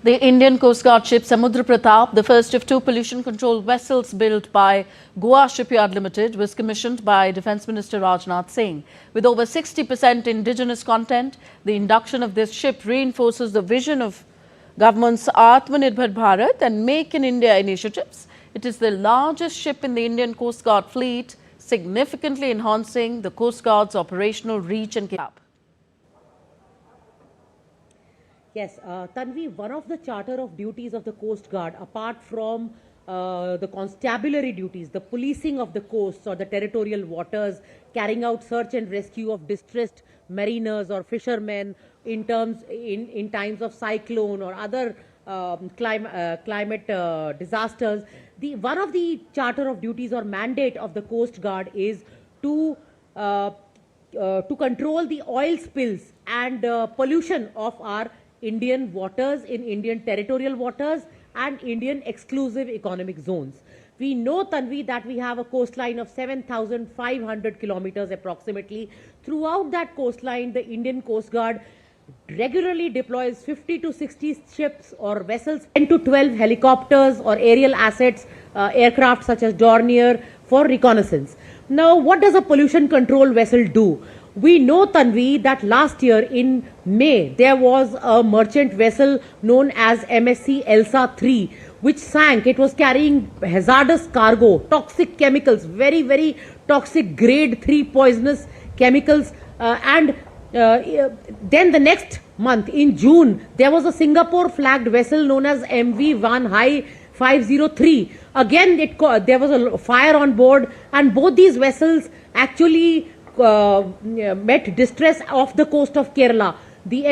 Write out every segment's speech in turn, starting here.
The Indian Coast Guard ship Samudra Pratap, the first of two pollution control vessels built by Goa Shipyard Limited, was commissioned by Defence Minister Rajnath Singh. With over 60% indigenous content, the induction of this ship reinforces the vision of government's Atmanirbhar Bharat and Make in India initiatives. It is the largest ship in the Indian Coast Guard fleet, significantly enhancing the Coast Guard's operational reach and capability. Yes, Tanvi, one of the charter of duties of the Coast Guard, apart from the constabulary duties, the policing of the coasts or the territorial waters, carrying out search and rescue of distressed mariners or fishermen in times of cyclone or other climate disasters. One of the charter of duties or mandate of the Coast Guard is to control the oil spills and pollution of our Indian waters, in Indian territorial waters and Indian exclusive economic zones. We know, Tanvi, that we have a coastline of 7,500 kilometers approximately. Throughout that coastline, the Indian Coast Guard regularly deploys 50 to 60 ships or vessels, 10 to 12 helicopters or aerial assets, aircraft such as Dornier for reconnaissance. Now, what does a pollution control vessel do? We know, Tanvi, that last year in May, there was a merchant vessel known as MSC Elsa 3, which sank. It was carrying hazardous cargo, toxic chemicals, very, very toxic grade 3 poisonous chemicals. Then the next month, in June, there was a Singapore flagged vessel known as MV Van Hai 503. Again, there was a fire on board, and both these vessels actually met distress off the coast of Kerala. The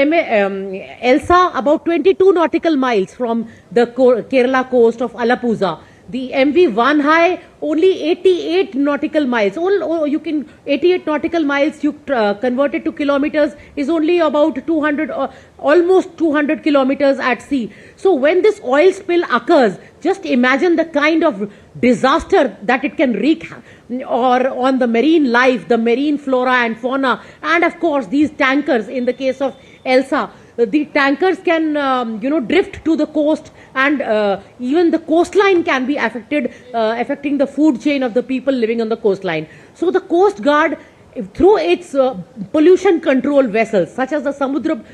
Elsa, about 22 nautical miles from the Kerala coast of Alappuzha. The MV Van Hai, only 88 nautical miles. 88 nautical miles, you convert it to kilometers, is only about 200, almost 200 kilometers at sea. So when this oil spill occurs, just imagine the kind of disaster that it can wreak or on the marine life, the marine flora and fauna, and of course these tankers. In the case of Elsa, the tankers can drift to the coast, and even the coastline can be affected, affecting the food chain of the people living on the coastline. So the Coast Guard, through its pollution control vessels such as the Samudra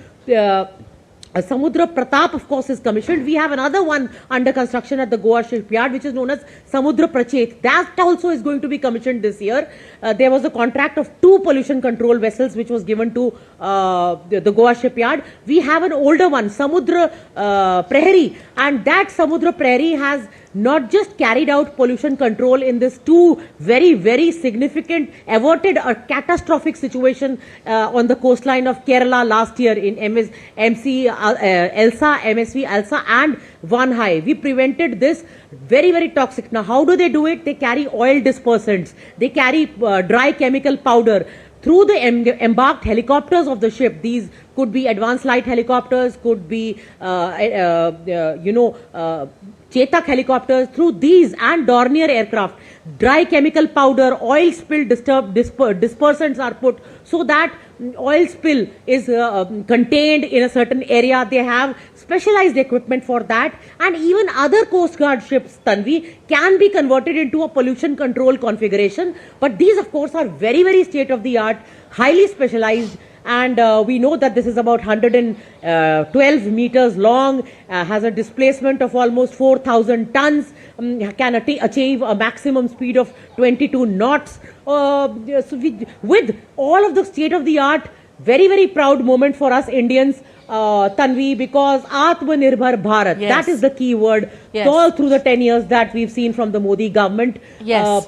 Pratap, of course, is commissioned. We have another one under construction at the Goa Shipyard, which is known as Samudra Prachet. That also is going to be commissioned this year. There was a contract of 2 pollution control vessels which was given to the Goa Shipyard. We have an older one, Samudra Prahari, and that Samudra Prahari has not just carried out pollution control in this 2 very, very significant, averted a catastrophic situation on the coastline of Kerala last year in MSV Elsa and Van Hai. We prevented this very, very toxic. Now, how do they do it? They carry oil dispersants. They carry dry chemical powder. Through the embarked helicopters of the ship, these could be advanced light helicopters, could be, Chetak helicopters. Through these and Dornier aircraft, dry chemical powder, oil spill dispersants are put so that oil spill is contained in a certain area. They have specialized equipment for that, and even other Coast Guard ships, Tanvi, can be converted into a pollution control configuration. But these, of course, are very, very state of the art, highly specialized. And we know that this is about 112 meters long, has a displacement of almost 4,000 tons, can achieve a maximum speed of 22 knots. With all of the state-of-the-art, very, very proud moment for us Indians, Tanvi, because Atmanirbhar Bharat, yes, that is the key word, yes, all through the 10 years that we've seen from the Modi government. Yes.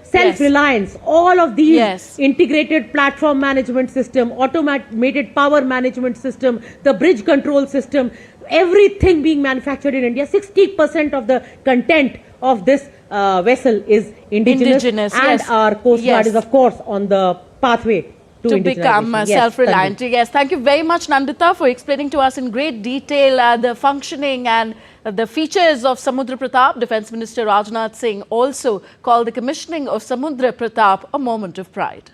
Self-reliance, all of these, yes, integrated platform management system, automated power management system, the bridge control system, everything being manufactured in India. 60% of the content of this vessel is indigenous and yes, our Coast Guard yes, is, of course, on the pathway to become self-reliant. Yes, thank you very much, Nandita, for explaining to us in great detail the functioning and the features of Samudra Pratap. Defence Minister Rajnath Singh also called the commissioning of Samudra Pratap a moment of pride.